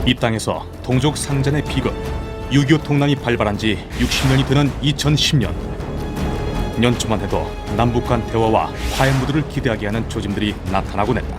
이 땅에서 동족 상잔의 비극, 6.25 동란이 발발한 지 60년이 되는 2010년. 년초만 해도 남북 간 대화와 화해 무드를 기대하게 하는 조짐들이 나타나곤 했다.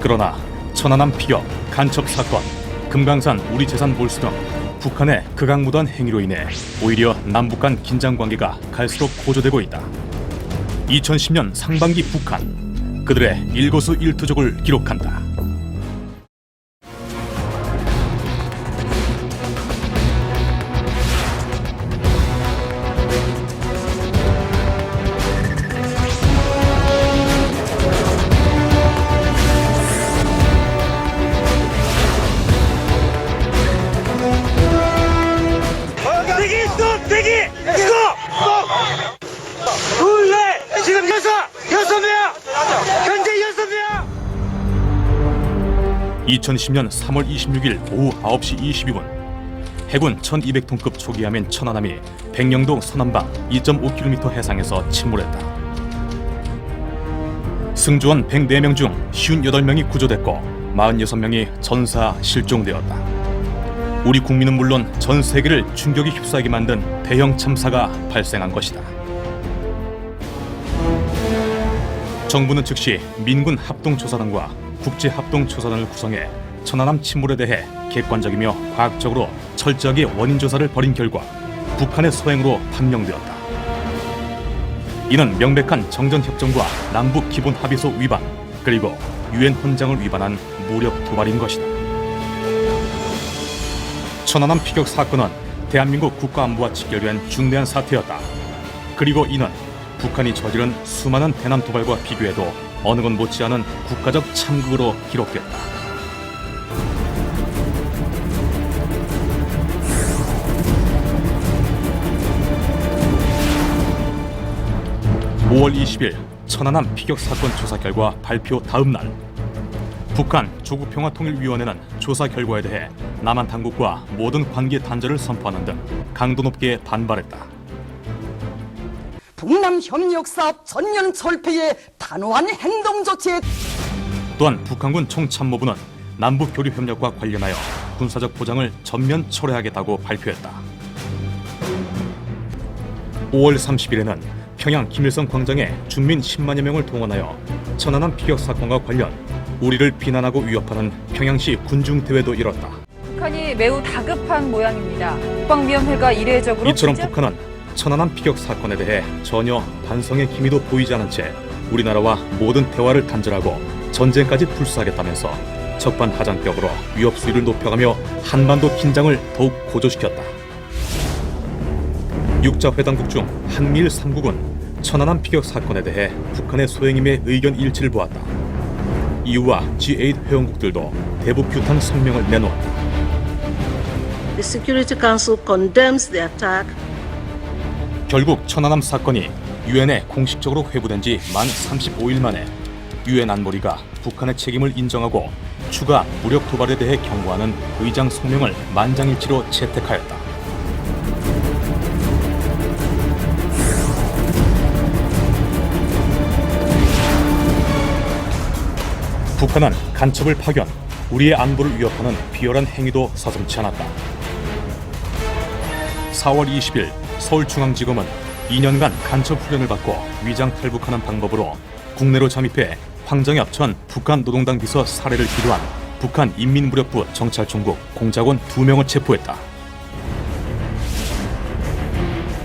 그러나 천안함 피격, 간첩 사건, 금강산 우리 재산 몰수 등 북한의 극악무도한 행위로 인해 오히려 남북 간 긴장 관계가 갈수록 고조되고 있다. 2010년 상반기 북한, 그들의 일거수일투족을 기록한다. 대기! 스톱! 둘, 지금 여섯 명! 현재 6명! 2010년 3월 26일 오후 9시 22분 해군 1200톤급 초기함인 천안함이 백령도 서남방 2.5km 해상에서 침몰했다. 승조원 104명 중 58명이 구조됐고 46명이 전사 실종되었다. 우리 국민은 물론 전 세계를 충격에 휩싸이게 만든 대형 참사가 발생한 것이다. 정부는 즉시 민군 합동조사단과 국제합동조사단을 구성해 천안함 침몰에 대해 객관적이며 과학적으로 철저하게 원인 조사를 벌인 결과 북한의 소행으로 판명되었다. 이는 명백한 정전협정과 남북기본합의서 위반, 그리고 유엔 헌장을 위반한 무력 도발인 것이다. 천안함 피격 사건은 대한민국 국가안보와 직결된 중대한 사태였다. 그리고 이는 북한이 저지른 수많은 대남 도발과 비교해도 어느 것 못지않은 국가적 참극으로 기록됐다. (5월 20일) 천안함 피격 사건 조사 결과 발표 다음 날, 북한 조국평화통일위원회는 조사 결과에 대해 남한 당국과 모든 관계 단절을 선포하는 등 강도 높게 반발했다. 북남 협력사업 전면 철폐에 단호한 행동 조치. 또한 북한군 총참모부는 남북 교류 협력과 관련하여 군사적 보장을 전면 철회하겠다고 발표했다. 5월 30일에는 평양 김일성 광장에 주민 10만여 명을 동원하여 천안함 피격 사건과 관련 우리를 비난하고 위협하는 평양시 군중대회도 열었다. 북한이 매우 다급한 모양입니다. 국방위원회가 이례적으로 이처럼 북한은 천안함 피격 사건에 대해 전혀 반성의 기미도 보이지 않은 채 우리나라와 모든 대화를 단절하고 전쟁까지 불사하겠다면서 적반하장격으로 위협 수위를 높여가며 한반도 긴장을 더욱 고조시켰다. 육자회담국 중 한미일 3국은 천안함 피격 사건에 대해 북한의 소행임의 의견 일치를 보았다. EU와 G8 회원국들도 대북 규탄 성명을 내놓았다. The Security Council condemns the attack. 결국 천안함 사건이 유엔에 공식적으로 회부된 지 만 35일 만에 유엔 안보리가 북한의 책임을 인정하고 추가 무력 도발에 대해 경고하는 의장 성명을 만장일치로 채택하였다. 북한은 간첩을 파견, 우리의 안보를 위협하는 비열한 행위도 서슴지 않았다. 4월 20일 서울중앙지검은 2년간 간첩 훈련을 받고 위장 탈북하는 방법으로 국내로 잠입해 황정엽 전 북한 노동당 비서 살해를 기도한 북한 인민무력부 정찰총국 공작원 2명을 체포했다.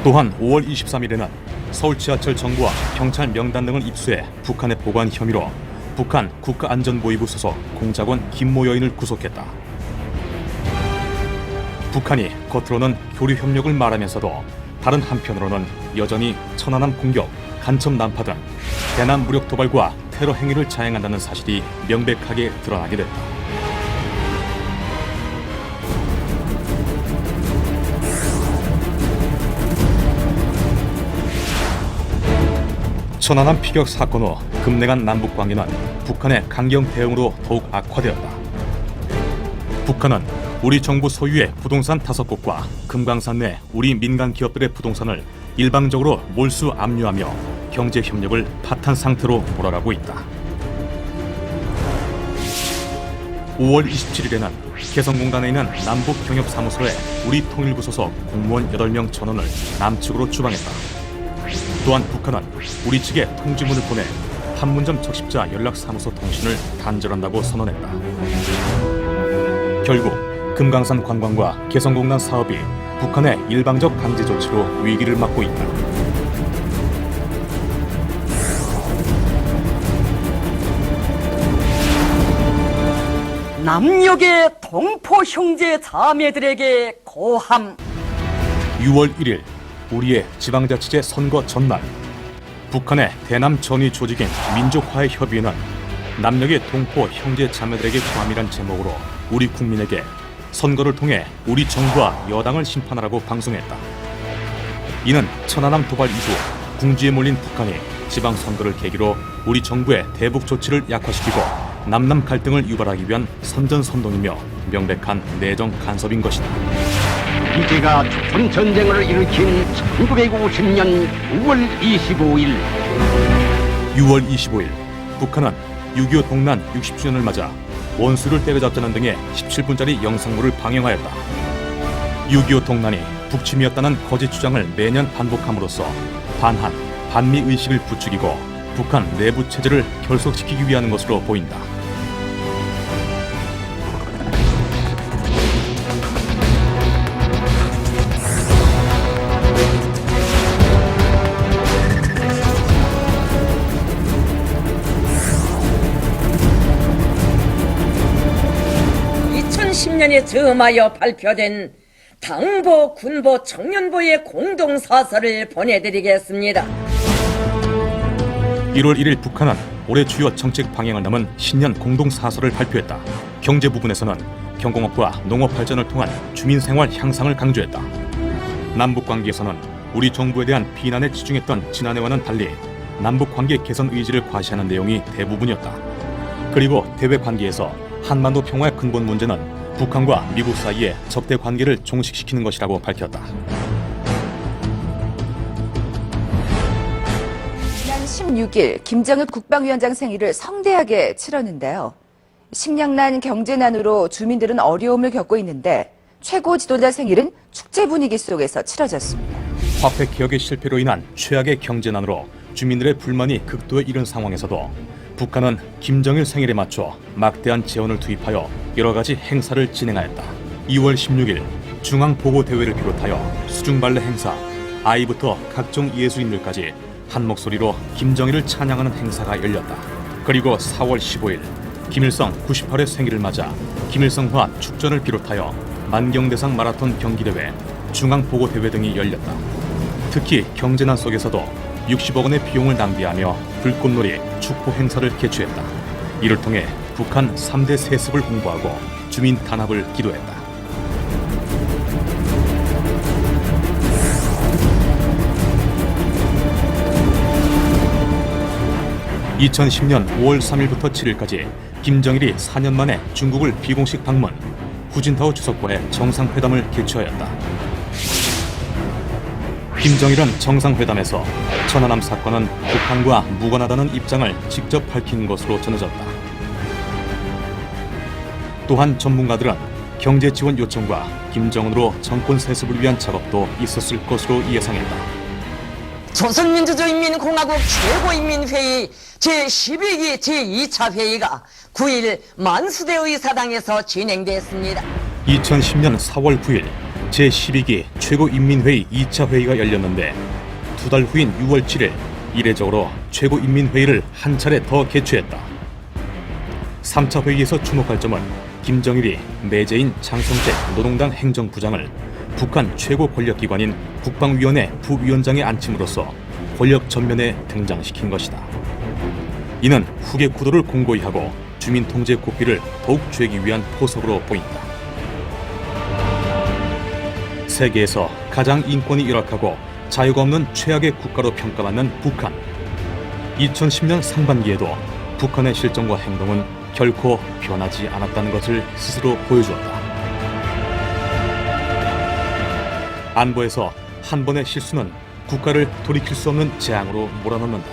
또한 5월 23일에는 서울 지하철 정부와 경찰 명단 등을 입수해 북한에 보고한 혐의로 북한 국가안전보위부 소속 공작원 김모 여인을 구속했다. 북한이 겉으로는 교류 협력을 말하면서도 다른 한편으로는 여전히 천안함 공격, 간첩 난파 등 대남 무력 도발과 테러 행위를 자행한다는 사실이 명백하게 드러나게 됐다. 천안함 피격 사건 후 급냉한 남북 관계는 북한의 강경 대응으로 더욱 악화되었다. 북한은 우리 정부 소유의 부동산 5곳과 금강산 내 우리 민간 기업들의 부동산을 일방적으로 몰수 압류하며 경제 협력을 파탄 상태로 몰아가고 있다. 5월 27일에는 개성공단에 있는 남북경협사무소에 우리 통일부 소속 공무원 8명 전원을 남측으로 추방했다. 또한 북한은 우리 측에 통지문을 보내 판문점 적십자 연락사무소 통신을 단절한다고 선언했다. 결국 금강산 관광과 개성공단 사업이 북한의 일방적 강제 조치로 위기를 맞고 있다. 남녘의 동포 형제 자매들에게 고함. 6월 1일 우리의 지방자치제 선거 전날 북한의 대남 전위 조직인 민족화해협의회는 남녘의 동포 형제 자매들에게 고함이란 제목으로 우리 국민에게 선거를 통해 우리 정부와 여당을 심판하라고 방송했다. 이는 천안함 도발 이후 궁지에 몰린 북한이 지방선거를 계기로 우리 정부의 대북 조치를 약화시키고 남남 갈등을 유발하기 위한 선전선동이며 명백한 내정 간섭인 것이다. 이제가 조선 전쟁을 일으킨 1950년 6월 25일 6월 25일 북한은 6.25 동란 60주년을 맞아 원수를 때려잡자는 등의 17분짜리 영상물을 방영하였다. 6.25 동란이 북침이었다는 거짓 주장을 매년 반복함으로써 반한, 반미 의식을 부추기고 북한 내부 체제를 결속시키기 위한 것으로 보인다. (2010년에) 점하여 발표된 당보, 군보, 청년보의 공동사설을 보내드리겠습니다. 1월 1일 북한은 올해 주요 정책 방향을 담은 신년 공동사설을 발표했다. 경제 부분에서는 경공업과 농업 발전을 통한 주민생활 향상을 강조했다. 남북관계에서는 우리 정부에 대한 비난에 치중했던 지난해와는 달리 남북관계 개선 의지를 과시하는 내용이 대부분이었다. 그리고 대외 관계에서 한반도 평화의 근본 문제는 북한과 미국 사이의 적대 관계를 종식시키는 것이라고 밝혔다. 지난 16일 김정일 국방위원장 생일을 성대하게 치렀는데요. 식량난, 경제난으로 주민들은 어려움을 겪고 있는데 최고 지도자 생일은 축제 분위기 속에서 치러졌습니다. 화폐 개혁의 실패로 인한 최악의 경제난으로 주민들의 불만이 극도에 이른 상황에서도 북한은 김정일 생일에 맞춰 막대한 재원을 투입하여 여러 가지 행사를 진행하였다. 2월 16일 중앙보고대회를 비롯하여 수중발레 행사, 아이부터 각종 예술인들까지 한 목소리로 김정일을 찬양하는 행사가 열렸다. 그리고 4월 15일 김일성 98회 생일을 맞아 김일성화 축전을 비롯하여 만경대상 마라톤 경기대회, 중앙보고대회 등이 열렸다. 특히 경제난 속에서도 60억 원의 비용을 낭비하며 불꽃놀이, 축포 행사를 개최했다. 이를 통해 북한 3대 세습을 홍보하고 주민 단합을 기도했다. (2010년 5월 3일부터 7일까지) 김정일이 4년 만에 중국을 비공식 방문, 후진타오 주석과의 정상회담을 개최하였다. 김정일은 정상회담에서 천안함 사건은 북한과 무관하다는 입장을 직접 밝힌 것으로 전해졌다. 또한 전문가들은 경제 지원 요청과 김정은으로 정권 세습을 위한 작업도 있었을 것으로 예상했다. 조선민주주의인민공화국 최고인민회의 제12기 제2차 회의가 9일 만수대 의사당에서 진행됐습니다. 2010년 4월 9일 제12기 최고인민회의 2차 회의가 열렸는데 두 달 후인 6월 7일 이례적으로 최고인민회의를 한 차례 더 개최했다. 3차 회의에서 주목할 점은 김정일이 매제인 장성택 노동당 행정부장을 북한 최고 권력기관인 국방위원회 부위원장에 앉힘으로써 권력 전면에 등장시킨 것이다. 이는 후계 구도를 공고히 하고 주민 통제 고삐를 더욱 쥐기 위한 포석으로 보인다. 세계에서 가장 인권이 열악하고 자유가 없는 최악의 국가로 평가받는 북한. 2010년 상반기에도 북한의 실정과 행동은 결코 변하지 않았다는 것을 스스로 보여주었다. 안보에서 한 번의 실수는 국가를 돌이킬 수 없는 재앙으로 몰아넣는다.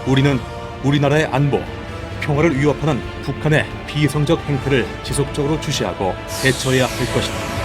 우리는 우리나라의 안보, 평화를 위협하는 북한의 비이성적 행태를 지속적으로 주시하고 대처해야 할 것이다.